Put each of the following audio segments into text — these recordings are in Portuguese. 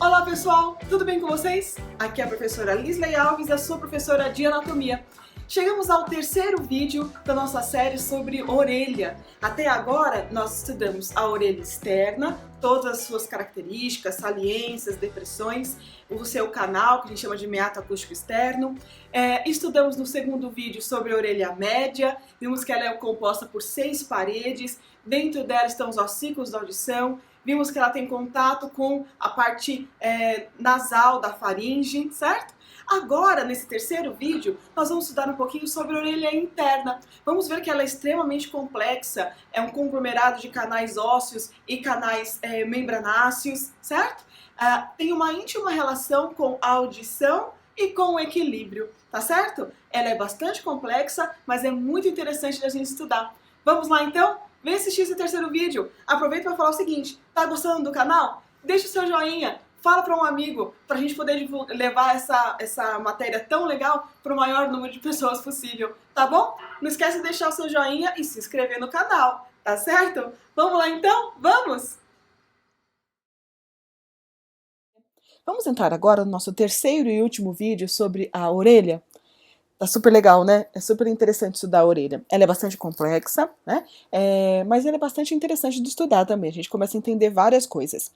Olá pessoal, tudo bem com vocês? Aqui é a professora Lisley Alves, a sua professora de anatomia. Chegamos ao terceiro vídeo da nossa série sobre orelha. Até agora nós estudamos a orelha externa, todas as suas características, saliências, depressões, o seu canal, que a gente chama de meato acústico externo. Estudamos no segundo vídeo sobre a orelha média, vimos que ela é composta por 6 paredes, dentro dela estão os ossículos da audição. Vimos que ela tem contato com a parte nasal da faringe, certo? Agora, nesse terceiro vídeo, nós vamos estudar um pouquinho sobre a orelha interna. Vamos ver que ela é extremamente complexa, é um conglomerado de canais ósseos e canais membranáceos, certo? Tem uma íntima relação com a audição e com o equilíbrio, tá certo? Ela é bastante complexa, mas é muito interessante da gente estudar. Vamos lá então? Vem assistir esse terceiro vídeo. Aproveita para falar o seguinte, tá gostando do canal? Deixa o seu joinha, fala para um amigo, para a gente poder levar essa matéria tão legal para o maior número de pessoas possível, tá bom? Não esquece de deixar o seu joinha e se inscrever no canal, tá certo? Vamos lá então? Vamos! Vamos entrar agora no nosso terceiro e último vídeo sobre a orelha. Tá super legal, né? É super interessante estudar a orelha. Ela é bastante complexa, né? Mas ela é bastante interessante de estudar também. A gente começa a entender várias coisas.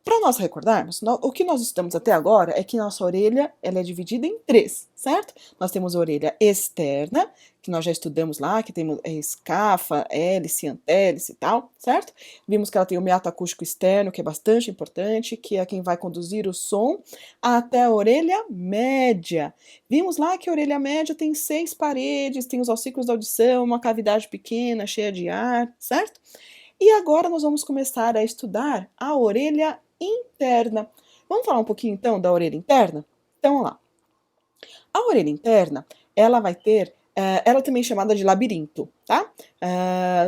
Para nós recordarmos, o que nós estudamos até agora é que nossa orelha ela é dividida em 3, certo? Nós temos a orelha externa, que nós já estudamos lá, que temos escafa, hélice, antélice e tal, certo? Vimos que ela tem o meato acústico externo, que é bastante importante, que é quem vai conduzir o som até a orelha média. Vimos lá que a orelha média tem 6 paredes, tem os ossículos da audição, uma cavidade pequena, cheia de ar, certo? E agora nós vamos começar a estudar a orelha interna. Vamos falar um pouquinho então da orelha interna? Então vamos lá. A orelha interna, ela vai ter, ela também é chamada de labirinto, tá?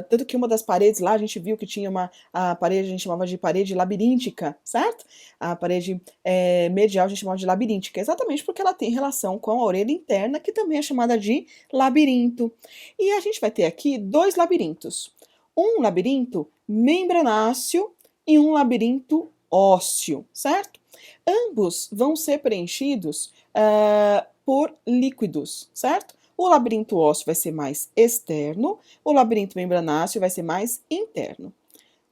Tanto que uma das paredes lá a gente viu que tinha a parede, a gente chamava de parede labiríntica, certo? A parede medial a gente chamava de labiríntica, exatamente porque ela tem relação com a orelha interna, que também é chamada de labirinto. E a gente vai ter aqui 2 labirintos. Um labirinto membranáceo e um labirinto ósseo, certo? Ambos vão ser preenchidos por líquidos, certo? O labirinto ósseo vai ser mais externo, o labirinto membranáceo vai ser mais interno.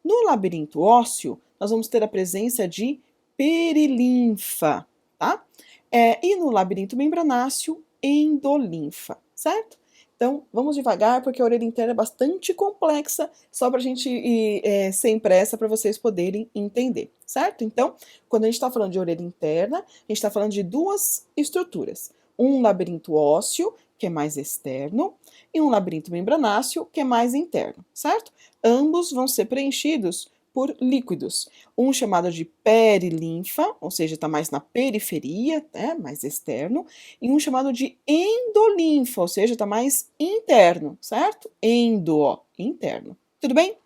No labirinto ósseo, nós vamos ter a presença de perilinfa, tá? E no labirinto membranáceo, endolinfa, certo? Então, vamos devagar, porque a orelha interna é bastante complexa, só para a gente ir sem pressa para vocês poderem entender, certo? Então, quando a gente está falando de orelha interna, a gente está falando de 2 estruturas. Um labirinto ósseo, que é mais externo, e um labirinto membranáceo, que é mais interno, certo? Ambos vão ser preenchidos por líquidos. Um chamado de perilinfa, ou seja, está mais na periferia, né, mais externo, e um chamado de endolinfa, ou seja, está mais interno, certo? Interno. Tudo bem?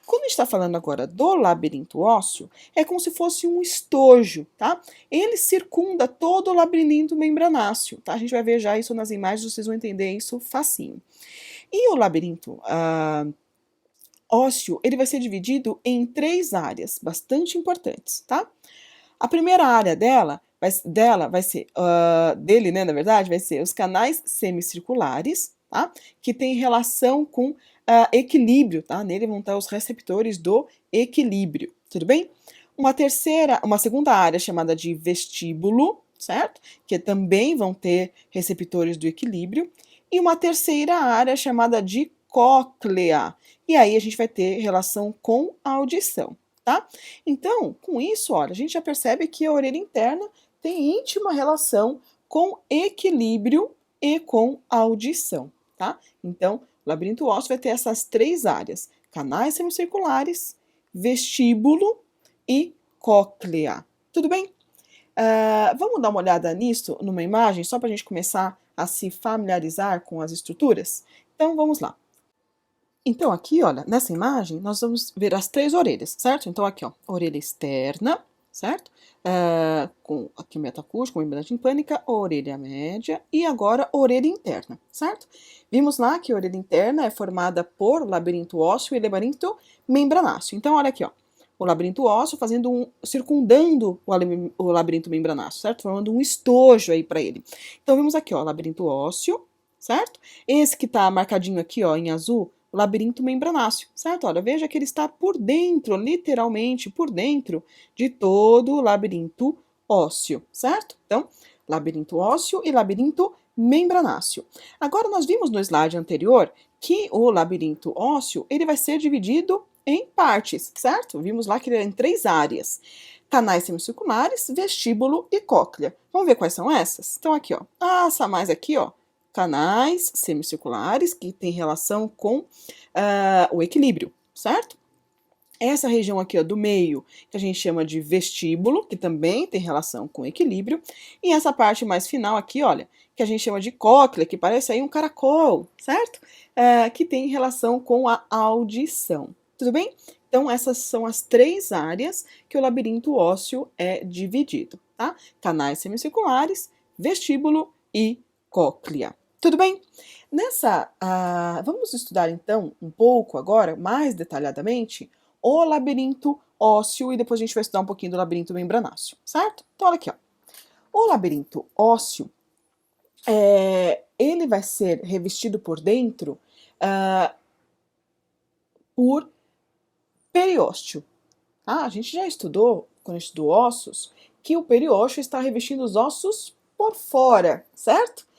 Quando a gente está falando agora do labirinto ósseo, é como se fosse um estojo, tá? Ele circunda todo o labirinto membranáceo, tá? A gente vai ver já isso nas imagens, vocês vão entender isso facinho. E o labirinto ósseo, ele vai ser dividido em 3 áreas bastante importantes, tá? A primeira área vai ser, dele, né, na verdade, vai ser os canais semicirculares, tá? Que tem relação com equilíbrio, tá? Nele vão estar os receptores do equilíbrio, tudo bem? Uma segunda área chamada de vestíbulo, certo? Que também vão ter receptores do equilíbrio. E uma terceira área chamada de cóclea. E aí a gente vai ter relação com a audição, tá? Então, com isso, olha, a gente já percebe que a orelha interna tem íntima relação com equilíbrio e com audição, tá? Então, o labirinto ósseo vai ter essas 3 áreas: canais semicirculares, vestíbulo e cóclea. Tudo bem? Vamos dar uma olhada nisso numa imagem, só para a gente começar a se familiarizar com as estruturas? Então, vamos lá. Então, aqui, olha, nessa imagem, nós vamos ver as 3 orelhas, certo? Então, aqui, ó, orelha externa, certo? Com aqui o metacústico, membrana timpânica, orelha média e agora orelha interna, certo? Vimos lá que a orelha interna é formada por labirinto ósseo e labirinto membranáceo. Então, olha aqui, ó, o labirinto ósseo, circundando o labirinto membranáceo, certo? Formando um estojo aí para ele. Então, vemos aqui, ó, labirinto ósseo, certo? Esse que tá marcadinho aqui, ó, em azul, labirinto membranáceo, certo? Olha, veja que ele está por dentro, literalmente por dentro de todo o labirinto ósseo, certo? Então, labirinto ósseo e labirinto membranáceo. Agora, nós vimos no slide anterior que o labirinto ósseo, ele vai ser dividido em partes, certo? Vimos lá que ele é em 3 áreas. Canais semicirculares, vestíbulo e cóclea. Vamos ver quais são essas? Então, aqui, ó. Essa mais aqui, ó. Canais semicirculares, que tem relação com o equilíbrio, certo? Essa região aqui, ó, do meio, que a gente chama de vestíbulo, que também tem relação com equilíbrio. E essa parte mais final aqui, olha, que a gente chama de cóclea, que parece aí um caracol, certo? Que tem relação com a audição. Tudo bem? Então, essas são as 3 áreas que o labirinto ósseo é dividido, tá? Canais semicirculares, vestíbulo e cóclea. Tudo bem? Vamos estudar então um pouco agora, mais detalhadamente, o labirinto ósseo e depois a gente vai estudar um pouquinho do labirinto membranáceo, certo? Então, olha aqui, ó. O labirinto ósseo, ele vai ser revestido por dentro por periósteo. A gente já estudou, quando estudou ossos, que o periósteo está revestindo os ossos por fora, certo?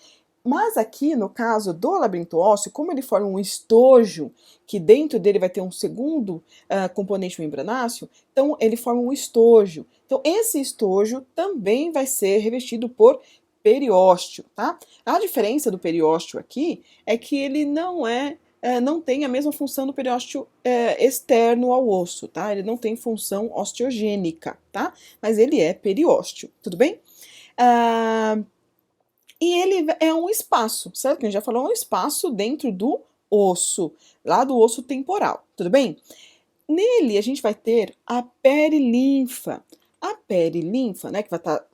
Mas aqui, no caso do labirinto ósseo, como ele forma um estojo, que dentro dele vai ter um segundo componente membranáceo, então ele forma um estojo. Então esse estojo também vai ser revestido por periósteo, tá? A diferença do periósteo aqui é que ele não tem a mesma função do periósteo externo ao osso, tá? Ele não tem função osteogênica, tá? Mas ele é periósteo, tudo bem? E ele é um espaço, certo? Que a gente já falou, é um espaço dentro do osso, lá do osso temporal, tudo bem? Nele a gente vai ter a perilinfa. A perilinfa, né, que vai estar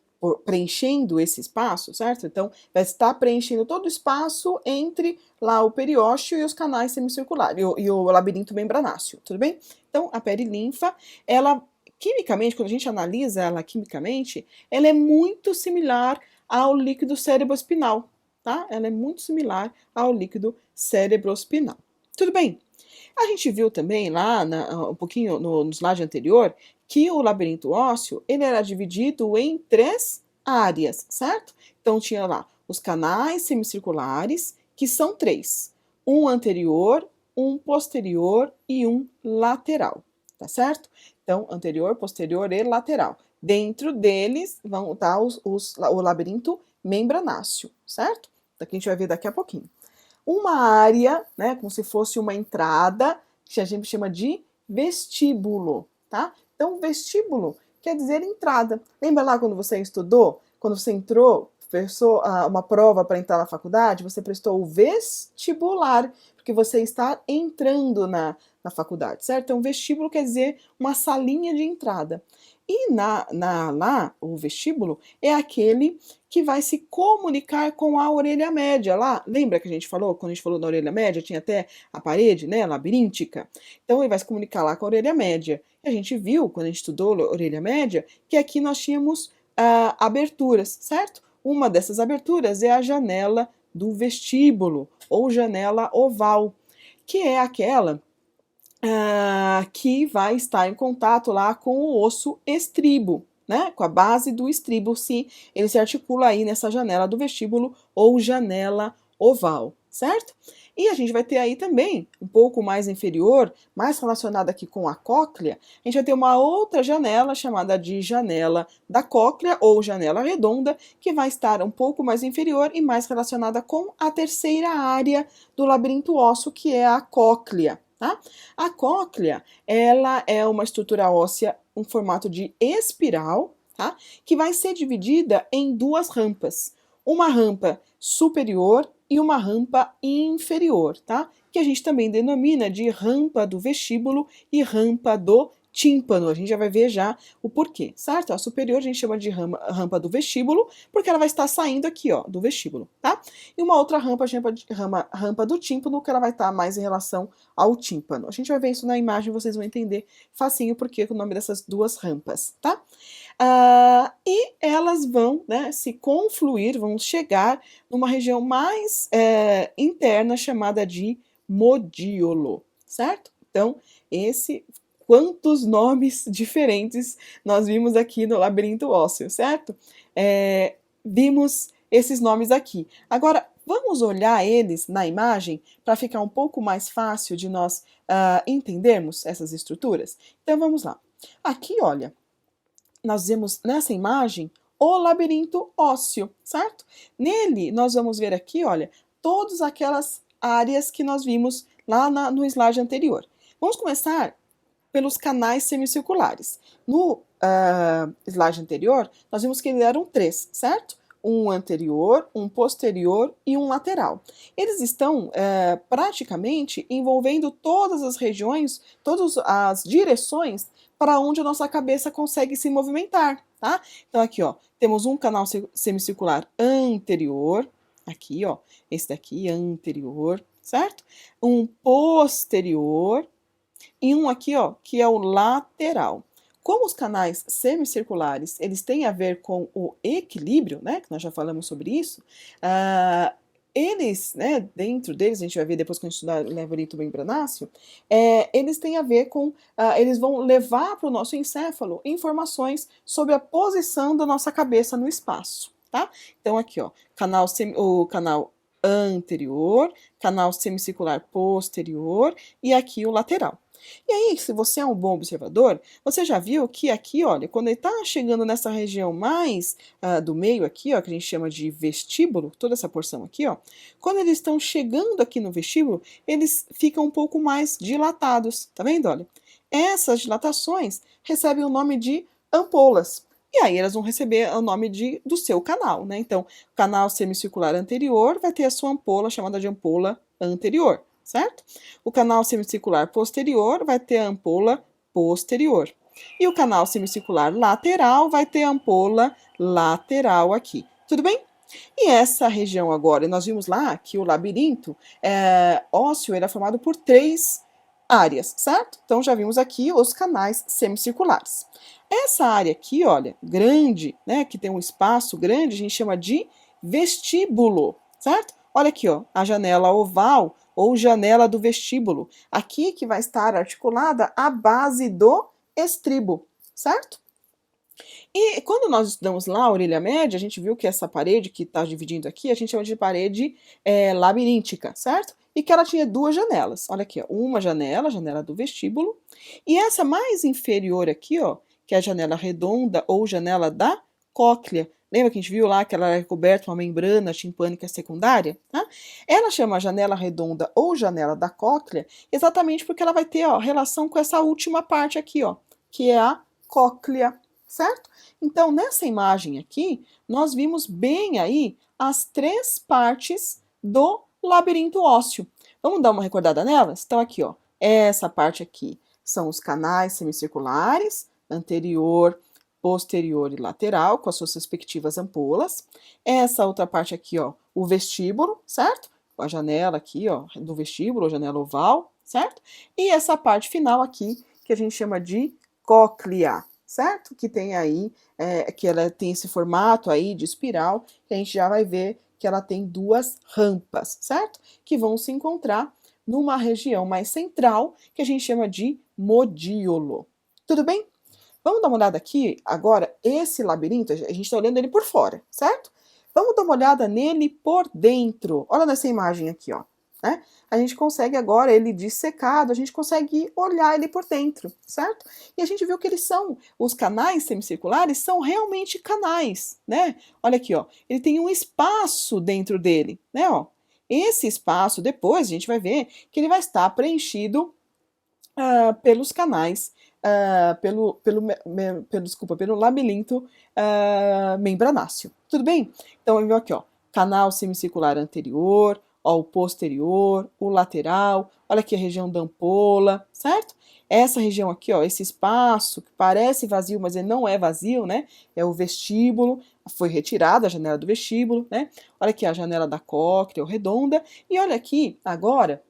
preenchendo esse espaço, certo? Então, vai estar preenchendo todo o espaço entre lá o periósteo e os canais semicirculares, e o labirinto membranáceo, tudo bem? Então, a perilinfa, ela, quimicamente, quando a gente analisa ela quimicamente, ela é muito similar ao líquido cerebroespinal, tá? Ela é muito similar ao líquido cerebroespinal. Tudo bem? A gente viu também lá, um pouquinho no slide anterior, que o labirinto ósseo, ele era dividido em 3 áreas, certo? Então tinha lá os canais semicirculares, que são 3. Um anterior, um posterior e um lateral, tá certo? Então, anterior, posterior e lateral. Dentro deles vão estar o labirinto membranáceo, certo? Daqui a gente vai ver daqui a pouquinho. Uma área, né, como se fosse uma entrada, que a gente chama de vestíbulo, tá? Então, vestíbulo quer dizer entrada. Lembra lá quando você estudou? Quando você entrou, prestou uma prova para entrar na faculdade, você prestou o vestibular, porque você está entrando na faculdade, certo? Então, vestíbulo quer dizer uma salinha de entrada. E lá, o vestíbulo é aquele que vai se comunicar com a orelha média lá. Lembra que a gente falou, quando a gente falou da orelha média, tinha até a parede, né, labiríntica? Então ele vai se comunicar lá com a orelha média. E a gente viu, quando a gente estudou a orelha média, que aqui nós tínhamos aberturas, certo? Uma dessas aberturas é a janela do vestíbulo, ou janela oval, que é aquela que vai estar em contato lá com o osso estribo, né? Com a base do estribo, ele se articula aí nessa janela do vestíbulo ou janela oval, certo? E a gente vai ter aí também, um pouco mais inferior, mais relacionada aqui com a cóclea, a gente vai ter uma outra janela chamada de janela da cóclea ou janela redonda, que vai estar um pouco mais inferior e mais relacionada com a terceira área do labirinto ósseo, que é a cóclea. Tá? A cóclea, ela é uma estrutura óssea em formato de espiral, tá? Que vai ser dividida em 2 rampas. Uma rampa superior e uma rampa inferior, tá? Que a gente também denomina de rampa do vestíbulo e rampa do tímpano. A gente já vai ver já o porquê, certo? A superior a gente chama de rampa do vestíbulo, porque ela vai estar saindo aqui, ó, do vestíbulo, tá? E uma outra rampa, a gente chama de rampa do tímpano, que ela vai estar mais em relação ao tímpano. A gente vai ver isso na imagem, vocês vão entender facinho porque o nome dessas duas rampas, tá? E elas vão, né, se confluir, vão chegar numa região mais interna chamada de modíolo, certo? Então, quantos nomes diferentes nós vimos aqui no labirinto ósseo, certo? Vimos esses nomes aqui. Agora, vamos olhar eles na imagem para ficar um pouco mais fácil de nós entendermos essas estruturas? Então, vamos lá. Aqui, olha, nós vemos nessa imagem o labirinto ósseo, certo? Nele, nós vamos ver aqui, olha, todas aquelas áreas que nós vimos lá no slide anterior. Vamos começar pelos canais semicirculares. No slide anterior, nós vimos que eles eram 3, certo? Um anterior, um posterior e um lateral. Eles estão praticamente envolvendo todas as regiões, todas as direções para onde a nossa cabeça consegue se movimentar, tá? Então aqui, ó, temos um canal semicircular anterior, aqui, ó, esse daqui anterior, certo? Um posterior e um aqui, ó, que é o lateral. Como os canais semicirculares, eles têm a ver com o equilíbrio, né, que nós já falamos sobre isso, eles, né, dentro deles, a gente vai ver depois quando a gente estudar o labirinto membranáceo, eles têm a ver com, eles vão levar para o nosso encéfalo informações sobre a posição da nossa cabeça no espaço, tá? Então aqui, ó, o canal anterior, canal semicircular posterior e aqui o lateral. E aí, se você é um bom observador, você já viu que aqui, olha, quando ele está chegando nessa região mais do meio aqui, ó, que a gente chama de vestíbulo, toda essa porção aqui, ó, quando eles estão chegando aqui no vestíbulo, eles ficam um pouco mais dilatados, tá vendo, olha? Essas dilatações recebem o nome de ampolas. E aí elas vão receber o nome do seu canal, né? Então, o canal semicircular anterior vai ter a sua ampola chamada de ampola anterior, certo? O canal semicircular posterior vai ter a ampola posterior. E o canal semicircular lateral vai ter a ampola lateral aqui. Tudo bem? E essa região agora, nós vimos lá que o labirinto ósseo era formado por 3 áreas, certo? Então já vimos aqui os canais semicirculares. Essa área aqui, olha, grande, né, que tem um espaço grande, a gente chama de vestíbulo, certo? Olha aqui, ó, a janela oval ou janela do vestíbulo. Aqui que vai estar articulada a base do estribo, certo? E quando nós estudamos lá a orelha média, a gente viu que essa parede que está dividindo aqui, a gente chama de parede labiríntica, certo? E que ela tinha 2 janelas. Olha aqui, ó, uma janela, a janela do vestíbulo, e essa mais inferior aqui, ó, que é a janela redonda ou janela da cóclea. Lembra que a gente viu lá que ela era coberta com uma membrana timpânica secundária? Tá? Ela chama janela redonda ou janela da cóclea exatamente porque ela vai ter ó, relação com essa última parte aqui, ó, que é a cóclea, certo? Então, nessa imagem aqui, nós vimos bem aí as 3 partes do labirinto ósseo. Vamos dar uma recordada nelas? Então, aqui, ó, essa parte aqui são os canais semicirculares, anterior, posterior e lateral, com as suas respectivas ampolas. Essa outra parte aqui, ó, o vestíbulo, certo? Com a janela aqui, ó, do vestíbulo, janela oval, certo? E essa parte final aqui, que a gente chama de cóclea, certo? Que tem aí, que ela tem esse formato aí de espiral, que a gente já vai ver que ela tem 2 rampas, certo? Que vão se encontrar numa região mais central, que a gente chama de modíolo. Tudo bem? Vamos dar uma olhada aqui, agora, esse labirinto, a gente está olhando ele por fora, certo? Vamos dar uma olhada nele por dentro. Olha nessa imagem aqui, ó. Né? A gente consegue agora, ele dissecado, a gente consegue olhar ele por dentro, certo? E a gente viu que eles são, os canais semicirculares são realmente canais, né? Olha aqui, ó, ele tem um espaço dentro dele, né, ó. Esse espaço, depois a gente vai ver que ele vai estar preenchido pelos canais, pelo labirinto membranáceo. Tudo bem? Então, vamos ver aqui, ó, canal semicircular anterior, ó, o posterior, o lateral, Olha aqui a região da ampola, certo? Essa região aqui, ó, esse espaço que parece vazio, mas ele não é vazio, né? É o vestíbulo, foi retirada a janela do vestíbulo, né? Olha aqui a janela da cóclea, redonda. E olha aqui, agora,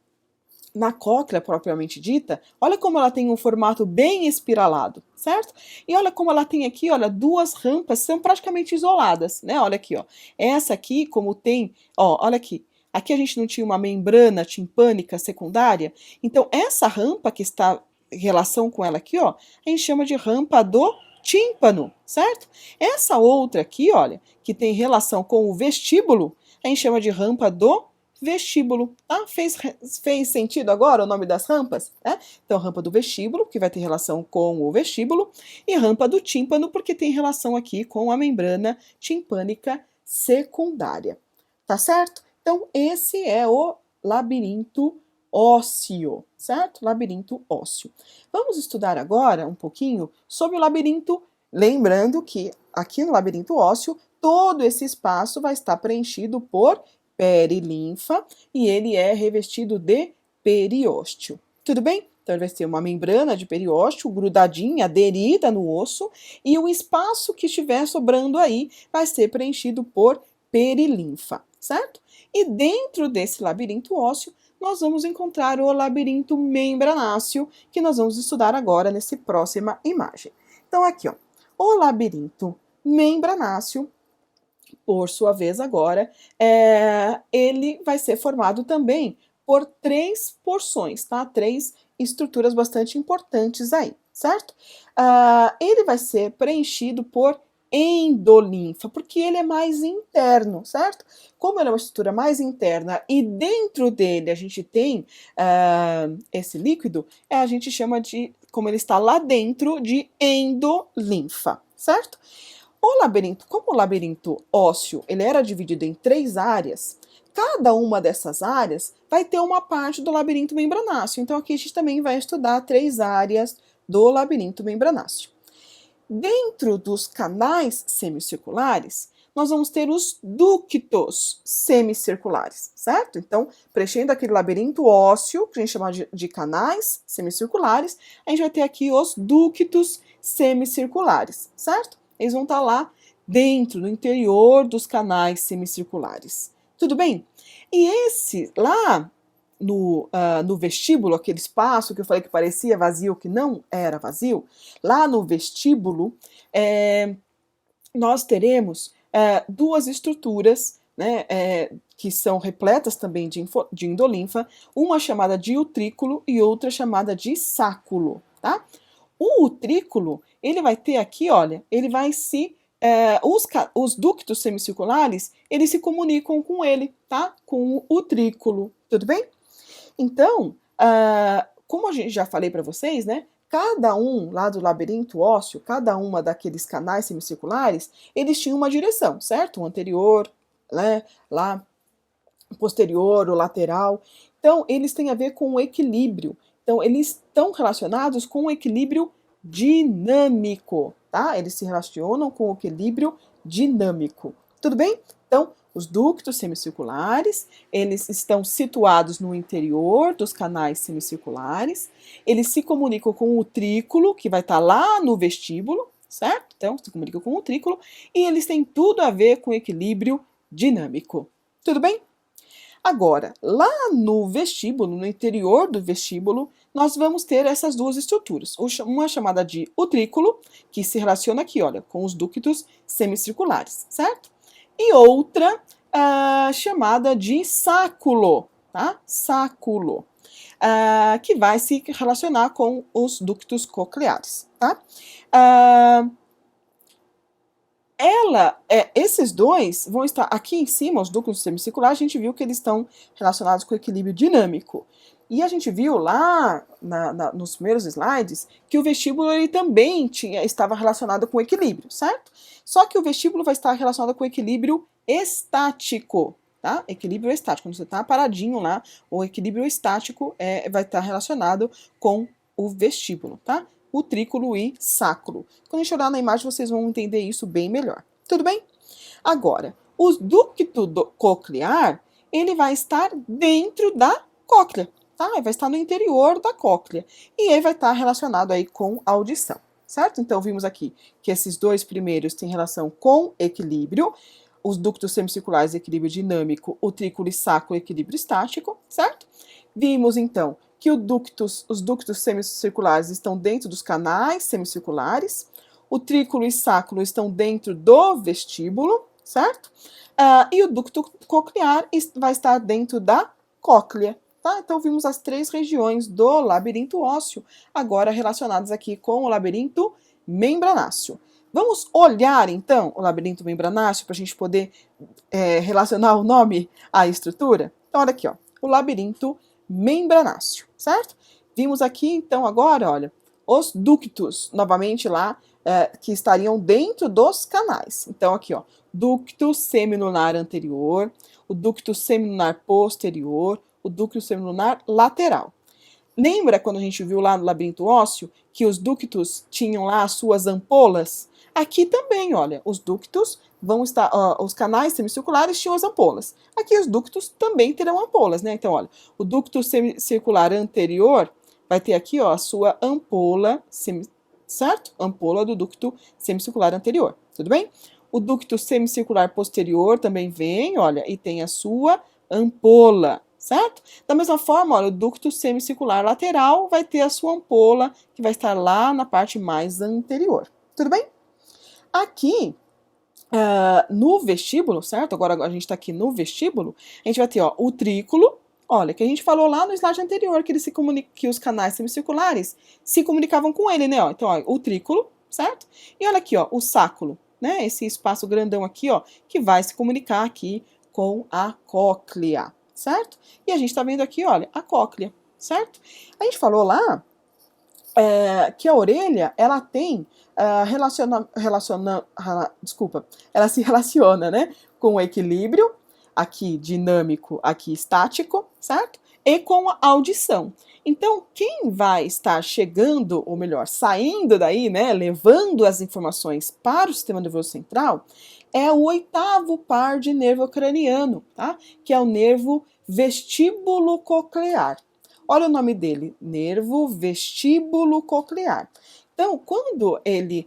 na cóclea propriamente dita, olha como ela tem um formato bem espiralado, certo? E olha como ela tem aqui, olha, duas rampas, são praticamente isoladas, né? Olha aqui, ó. Essa aqui, como tem, ó, olha aqui. Aqui a gente não tinha uma membrana timpânica secundária, então essa rampa que está em relação com ela aqui, ó, a gente chama de rampa do tímpano, certo? Essa outra aqui, olha, que tem relação com o vestíbulo, a gente chama de rampa do vestíbulo. Ah, fez sentido agora o nome das rampas? Né? Então, rampa do vestíbulo, que vai ter relação com o vestíbulo, e rampa do tímpano, porque tem relação aqui com a membrana timpânica secundária. Tá certo? Então, esse é o labirinto ósseo, certo? Labirinto ósseo. Vamos estudar agora um pouquinho sobre o labirinto, lembrando que aqui no labirinto ósseo, todo esse espaço vai estar preenchido por perilinfa e ele é revestido de periósteo. Tudo bem? Então ele vai ter uma membrana de periósteo grudadinha, aderida no osso, e o espaço que estiver sobrando aí vai ser preenchido por perilinfa, certo? E dentro desse labirinto ósseo, nós vamos encontrar o labirinto membranáceo, que nós vamos estudar agora nessa próxima imagem. Então aqui, ó, o labirinto membranáceo, por sua vez agora, ele vai ser formado também por 3 porções, tá? 3 estruturas bastante importantes aí, certo? Ele vai ser preenchido por endolinfa, porque ele é mais interno, certo? Como ele é uma estrutura mais interna e dentro dele a gente tem esse líquido, a gente chama de, como ele está lá dentro, de endolinfa, certo? O labirinto, como o labirinto ósseo, ele era dividido em 3 áreas, cada uma dessas áreas vai ter uma parte do labirinto membranáceo. Então aqui a gente também vai estudar 3 áreas do labirinto membranáceo. Dentro dos canais semicirculares, nós vamos ter os ductos semicirculares, certo? Então, preenchendo aquele labirinto ósseo, que a gente chama de canais semicirculares, a gente vai ter aqui os ductos semicirculares, certo? Eles vão estar lá dentro, no interior dos canais semicirculares. Tudo bem? E esse, lá no vestíbulo, aquele espaço que eu falei que parecia vazio, que não era vazio, lá no vestíbulo, nós teremos 2 estruturas, né, que são repletas também de endolinfa, uma chamada de utrículo e outra chamada de sáculo, tá? O utrículo, ele vai ter aqui, olha, ele vai se... os ductos semicirculares, eles se comunicam com ele, tá? Com o utrículo, tudo bem? Então, como a gente já falei para vocês, né? Cada um lá do labirinto ósseo, cada uma daqueles canais semicirculares, eles tinham uma direção, certo? O anterior, né? Lá, o posterior, o lateral. Então, eles têm a ver com o equilíbrio. Então, eles estão relacionados com o equilíbrio dinâmico, tá? Eles se relacionam com o equilíbrio dinâmico. Tudo bem? Então, os ductos semicirculares, eles estão situados no interior dos canais semicirculares, eles se comunicam com o utrículo, que vai estar lá no vestíbulo, certo? Então, se comunicam com o utrículo, e eles têm tudo a ver com equilíbrio dinâmico. Tudo bem? Agora, lá no vestíbulo, no interior do vestíbulo, nós vamos ter essas 2 estruturas. Uma chamada de utrículo, que se relaciona aqui, olha, com os ductos semicirculares, certo? E outra chamada de sáculo, tá? Sáculo, que vai se relacionar com os ductos cocleares, tá? Esses dois vão estar aqui em cima, os ductos semicirculares, a gente viu que eles estão relacionados com o equilíbrio dinâmico. E a gente viu lá nos primeiros slides que o vestíbulo ele também estava relacionado com o equilíbrio, certo? Só que o vestíbulo vai estar relacionado com o equilíbrio estático, tá? Equilíbrio estático, quando você está paradinho lá, o equilíbrio estático vai estar relacionado com o vestíbulo, tá? Utrículo e sáculo. Quando a gente olhar na imagem, vocês vão entender isso bem melhor. Tudo bem? Agora, o ducto coclear, ele vai estar dentro da cóclea. tá? Vai estar no interior da cóclea. E aí vai estar relacionado aí com a audição, certo? Então, vimos aqui que esses dois primeiros têm relação com equilíbrio, os ductos semicirculares, equilíbrio dinâmico, o trículo e sacro, equilíbrio estático, certo? Vimos, então, que os ductos semicirculares estão dentro dos canais semicirculares, o trículo e sacro estão dentro do vestíbulo, certo? E o ducto coclear vai estar dentro da cóclea, tá? Então, vimos as três regiões do labirinto ósseo, agora relacionadas aqui com o labirinto membranáceo. Vamos olhar, então, o labirinto membranáceo para a gente poder relacionar o nome à estrutura? Então, olha aqui, ó, o labirinto membranáceo, certo? Vimos aqui, então, agora, olha, os ductos, novamente lá, que estariam dentro dos canais. Então, aqui, ó, ducto semilunar anterior, o ducto semilunar posterior, o ducto semilunar lateral. Lembra quando a gente viu lá no labirinto ósseo que os ductos tinham lá as suas ampolas? Aqui também, olha, os ductos vão estar, os canais semicirculares tinham as ampolas. Aqui os ductos também terão ampolas, né? Então, olha, o ducto semicircular anterior vai ter aqui, ó, a sua ampola, certo? Ampola do ducto semicircular anterior, tudo bem? O ducto semicircular posterior também vem, olha, e tem a sua ampola, certo? Da mesma forma, olha, o ducto semicircular lateral vai ter a sua ampola, que vai estar lá na parte mais anterior, tudo bem? Aqui, no vestíbulo, certo? Agora a gente está aqui no vestíbulo, a gente vai ter, ó, o trículo, olha, que a gente falou lá no slide anterior, que os canais semicirculares se comunicavam com ele, né? Ó. Então, ó, o trículo, certo? E olha aqui, ó, o sáculo, né? Esse espaço grandão aqui, ó, que vai se comunicar aqui com a cóclea, certo? E a gente está vendo aqui, olha, a cóclea, certo? A gente falou lá que a orelha, ela tem ela se relaciona, né, com o equilíbrio, aqui dinâmico, aqui estático, certo? E com a audição. Então, quem vai estar chegando, ou melhor, saindo daí, né, levando as informações para o sistema nervoso central, é o oitavo par de nervo craniano, tá? Que é o nervo vestíbulo coclear. Olha o nome dele, nervo vestíbulo coclear. Então, quando ele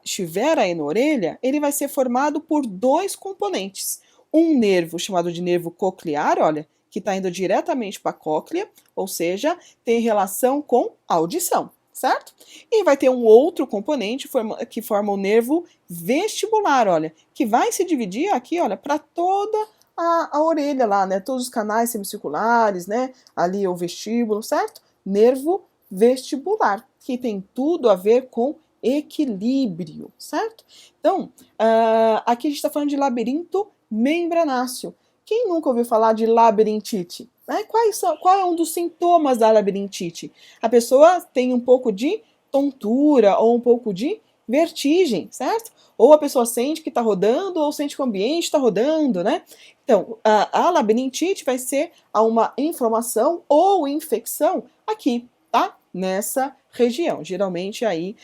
estiver aí na orelha, ele vai ser formado por dois componentes. Um nervo chamado de nervo coclear, olha, que está indo diretamente para a cóclea, ou seja, tem relação com a audição, certo? E vai ter um outro componente que forma o nervo vestibular, olha, que vai se dividir aqui, olha, para toda a orelha lá, né? Todos os canais semicirculares, né? Ali o vestíbulo, certo? Nervo vestibular, que tem tudo a ver com equilíbrio, certo? Então, aqui a gente está falando de labirinto membranáceo. Quem nunca ouviu falar de labirintite? Qual é um dos sintomas da labirintite? A pessoa tem um pouco de tontura ou um pouco de vertigem, certo? Ou a pessoa sente que está rodando ou sente que o ambiente está rodando, né? Então, a labirintite vai ser uma inflamação ou infecção aqui, tá? Nessa região, geralmente aí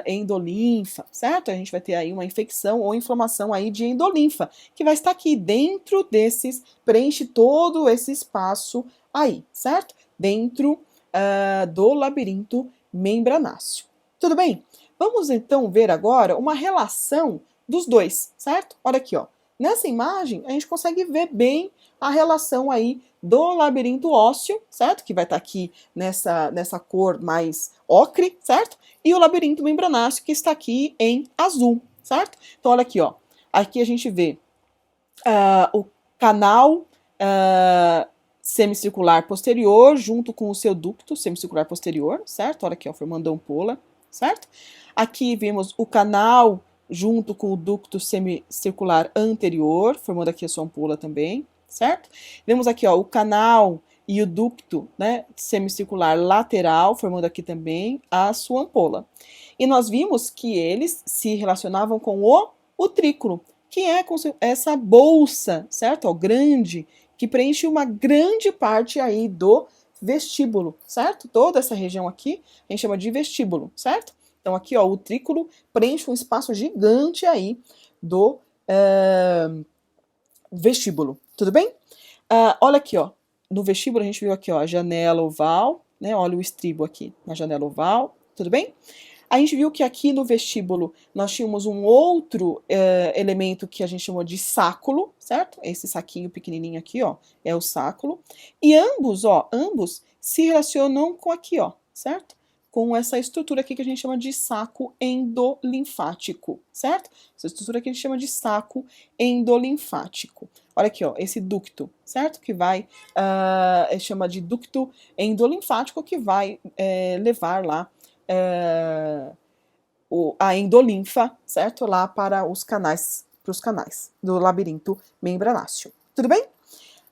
endolinfa, certo? A gente vai ter aí uma infecção ou inflamação aí de endolinfa, que vai estar aqui dentro desses, preenche todo esse espaço aí, certo? Dentro do labirinto membranáceo. Tudo bem? Vamos então ver agora uma relação dos dois, certo? Olha aqui, ó. Nessa imagem, a gente consegue ver bem a relação aí do labirinto ósseo, certo? Que vai estar aqui nessa cor mais ocre, certo? E o labirinto membranáceo, que está aqui em azul, certo? Então, olha aqui, ó. Aqui a gente vê o canal semicircular posterior junto com o seu ducto semicircular posterior, certo? Olha aqui, ó, formando a ampola, certo? Aqui vemos o canal junto com o ducto semicircular anterior, formando aqui a sua ampola também, certo? Vemos aqui, ó, o canal e o ducto, né, semicircular lateral, formando aqui também a sua ampola. E nós vimos que eles se relacionavam com o trículo, que é essa bolsa, certo? Ó, grande, que preenche uma grande parte aí do vestíbulo, certo? Toda essa região aqui a gente chama de vestíbulo, certo? Então aqui, ó, o trículo preenche um espaço gigante aí do vestíbulo, tudo bem? Olha aqui, ó, no vestíbulo a gente viu aqui, ó, a janela oval, né? Olha o estribo aqui na janela oval, tudo bem? A gente viu que aqui no vestíbulo nós tínhamos um outro elemento que a gente chamou de sáculo, certo? Esse saquinho pequenininho aqui, ó, é o sáculo. E ambos, ó, ambos se relacionam com aqui, ó, certo? Com essa estrutura aqui que a gente chama de saco endolinfático, certo? Essa estrutura aqui a gente chama de saco endolinfático. Olha aqui, ó, esse ducto, certo? Que vai, chama de ducto endolinfático, que vai levar lá a endolinfa, certo? Lá para os canais do labirinto membranáceo. Tudo bem?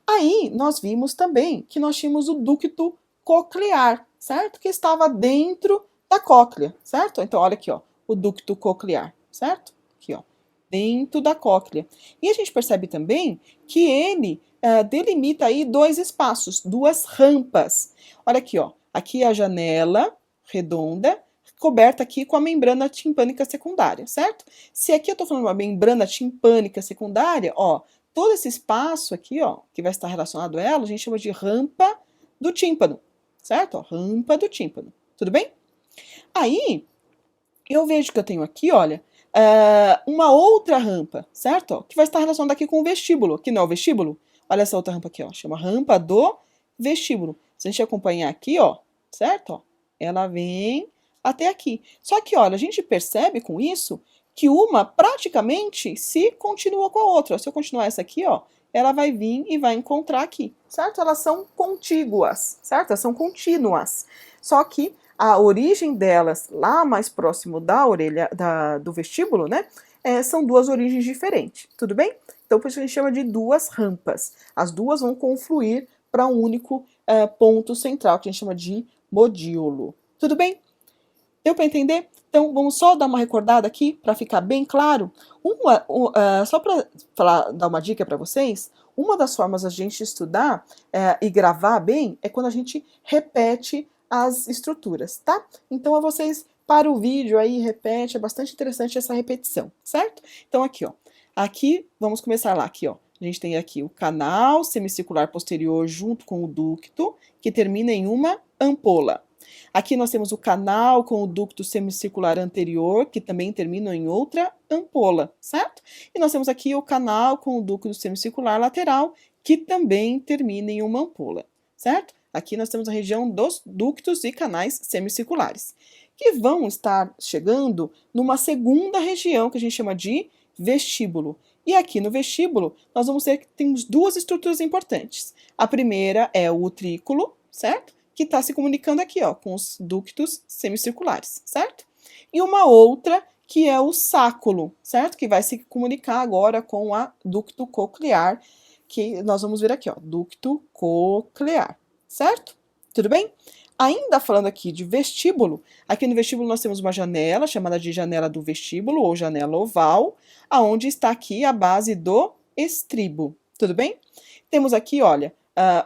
Aí nós vimos também que nós tínhamos o ducto coclear, certo? Que estava dentro da cóclea, certo? Então olha aqui, ó, o ducto coclear, certo? Aqui, ó, dentro da cóclea. E a gente percebe também que ele delimita aí dois espaços, duas rampas. Olha aqui, ó, aqui é a janela redonda, coberta aqui com a membrana timpânica secundária, certo? Se aqui eu tô falando uma membrana timpânica secundária, ó, todo esse espaço aqui, ó, que vai estar relacionado a ela, a gente chama de rampa do tímpano, certo? Ó, rampa do tímpano, tudo bem? Aí, eu vejo que eu tenho aqui, olha, uma outra rampa, certo? Ó, que vai estar relacionada aqui com o vestíbulo, que não é o vestíbulo. Olha essa outra rampa aqui, ó, chama rampa do vestíbulo. Se a gente acompanhar aqui, ó, certo? Ó, ela vem até aqui. Só que, olha, a gente percebe com isso que uma praticamente se continua com a outra. Se eu continuar essa aqui, ó, ela vai vir e vai encontrar aqui, certo? Elas são contíguas, certo? Elas são contínuas. Só que a origem delas, lá mais próximo da orelha, do vestíbulo, né? São duas origens diferentes, tudo bem? Então, por isso a gente chama de duas rampas. As duas vão confluir para um único ponto central, que a gente chama de modíolo. Tudo bem? Deu para entender? Então, vamos só dar uma recordada aqui, para ficar bem claro. Só para dar uma dica para vocês, uma das formas a gente estudar e gravar bem é quando a gente repete as estruturas, tá? Então, vocês para o vídeo aí, repete, é bastante interessante essa repetição, certo? Então, aqui, ó. Aqui, vamos começar lá, aqui, ó. A gente tem aqui o canal semicircular posterior junto com o ducto, que termina em uma ampola. Aqui nós temos o canal com o ducto semicircular anterior, que também termina em outra ampola, certo? E nós temos aqui o canal com o ducto semicircular lateral, que também termina em uma ampola, certo? Aqui nós temos a região dos ductos e canais semicirculares, que vão estar chegando numa segunda região que a gente chama de vestíbulo. E aqui no vestíbulo, nós vamos ver que temos duas estruturas importantes. A primeira é o utrículo, certo? Que está se comunicando aqui, ó, com os ductos semicirculares, certo? E uma outra que é o sáculo, certo? Que vai se comunicar agora com a ducto coclear, que nós vamos ver aqui, ó, ducto coclear, certo? Tudo bem? Ainda falando aqui de vestíbulo, aqui no vestíbulo nós temos uma janela, chamada de janela do vestíbulo, ou janela oval, aonde está aqui a base do estribo, tudo bem? Temos aqui, olha,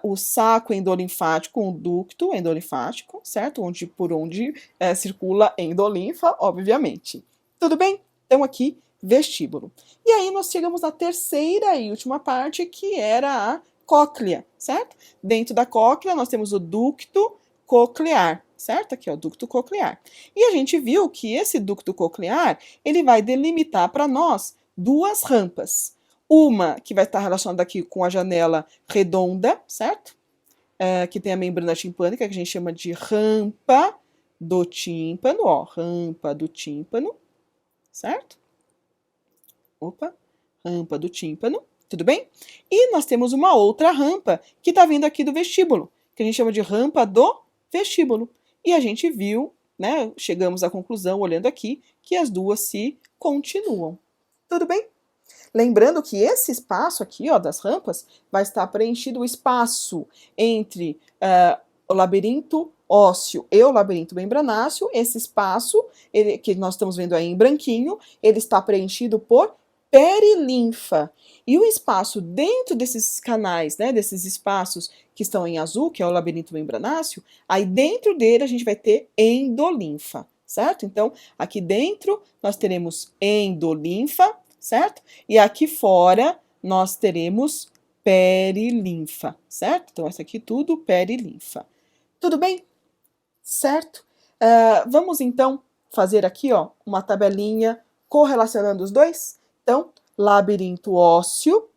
o saco endolinfático, um ducto endolinfático, certo? Por onde circula endolinfa, obviamente. Tudo bem? Então, aqui, vestíbulo. E aí, nós chegamos na terceira e última parte, que era a cóclea, certo? Dentro da cóclea, nós temos o ducto coclear, certo? Aqui, ó, ducto coclear. E a gente viu que esse ducto coclear, ele vai delimitar para nós duas rampas. Uma que vai estar relacionada aqui com a janela redonda, certo? Que tem a membrana timpânica, que a gente chama de rampa do tímpano, ó, rampa do tímpano, certo? Opa, rampa do tímpano, tudo bem? E nós temos uma outra rampa que está vindo aqui do vestíbulo, que a gente chama de rampa do vestíbulo. E a gente viu, né, chegamos à conclusão, olhando aqui, que as duas se continuam. Tudo bem? Lembrando que esse espaço aqui, ó, das rampas, vai estar preenchido o espaço entre o labirinto ósseo e o labirinto membranáceo. Esse espaço, que nós estamos vendo aí em branquinho, ele está preenchido por perilinfa. E o espaço dentro desses canais, né, desses espaços que estão em azul, que é o labirinto membranáceo, aí dentro dele a gente vai ter endolinfa, certo? Então, aqui dentro nós teremos endolinfa, certo? E aqui fora nós teremos perilinfa, certo? Então, essa aqui tudo perilinfa. Tudo bem? Certo? Vamos então fazer aqui, ó, uma tabelinha correlacionando os dois. Então, labirinto ósseo,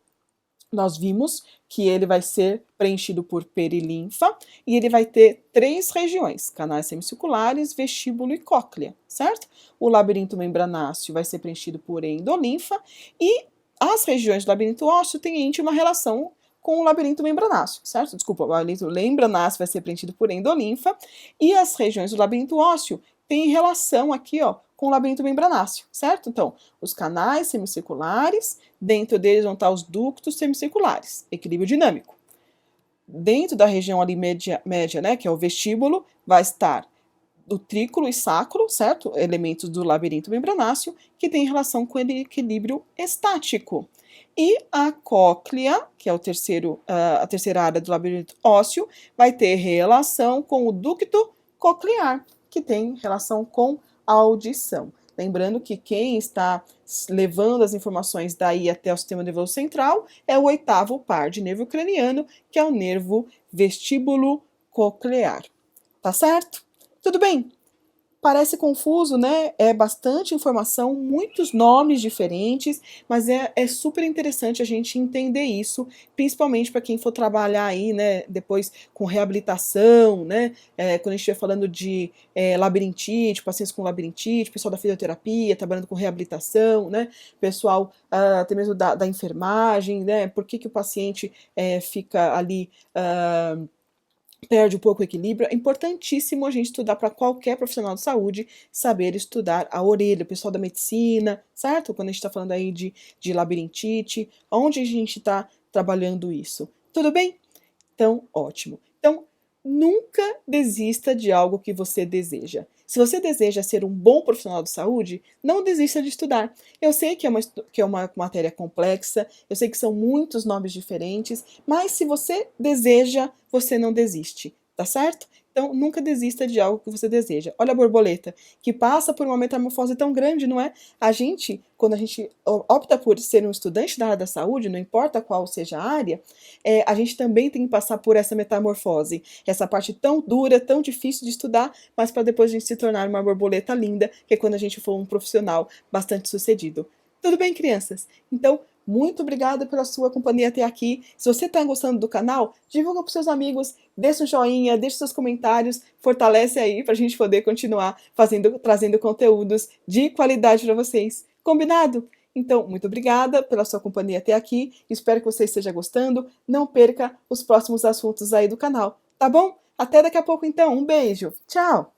nós vimos que ele vai ser preenchido por perilinfa e ele vai ter 3 regiões, canais semicirculares, vestíbulo e cóclea, certo? O labirinto membranáceo vai ser preenchido por endolinfa e as regiões do labirinto ósseo têm íntima relação com o labirinto membranáceo, certo? Desculpa, o labirinto membranáceo vai ser preenchido por endolinfa e as regiões do labirinto ósseo têm relação aqui, ó, com o labirinto membranáceo, certo? Então, os canais semicirculares, dentro deles vão estar os ductos semicirculares, equilíbrio dinâmico. Dentro da região ali média, né, que é o vestíbulo, vai estar o trículo e sacro, certo? Elementos do labirinto membranáceo, que tem relação com o equilíbrio estático. E a cóclea, que é a terceira área do labirinto ósseo, vai ter relação com o ducto coclear, que tem relação com a audição. Lembrando que quem está levando as informações daí até o sistema nervoso central é o 8º par de nervo craniano, que é o nervo vestíbulo coclear. Tá certo? Tudo bem? Parece confuso, né? É bastante informação, muitos nomes diferentes, mas é super interessante a gente entender isso, principalmente para quem for trabalhar aí, né, depois com reabilitação, né? Quando a gente estiver falando de labirintite, pacientes com labirintite, pessoal da fisioterapia, trabalhando com reabilitação, né? Pessoal até mesmo da enfermagem, né? Por que o paciente fica ali perde um pouco o equilíbrio. É importantíssimo a gente estudar para qualquer profissional de saúde, saber estudar a orelha, o pessoal da medicina, certo? Quando a gente está falando aí de labirintite, onde a gente está trabalhando isso. Tudo bem? Então, ótimo. Então, nunca desista de algo que você deseja. Se você deseja ser um bom profissional de saúde, não desista de estudar. Eu sei que é uma matéria complexa, eu sei que são muitos nomes diferentes, mas se você deseja, você não desiste, tá certo? Então, nunca desista de algo que você deseja. Olha a borboleta, que passa por uma metamorfose tão grande, não é? Quando a gente opta por ser um estudante da área da saúde, não importa qual seja a área, a gente também tem que passar por essa metamorfose, essa parte tão dura, tão difícil de estudar, mas para depois a gente se tornar uma borboleta linda, que é quando a gente for um profissional bastante sucedido. Tudo bem, crianças? Então, muito obrigada pela sua companhia até aqui. Se você está gostando do canal, divulga para os seus amigos, deixa um joinha, deixa seus comentários, fortalece aí para a gente poder continuar trazendo conteúdos de qualidade para vocês. Combinado? Então, muito obrigada pela sua companhia até aqui. Espero que você esteja gostando. Não perca os próximos assuntos aí do canal, tá bom? Até daqui a pouco então. Um beijo. Tchau!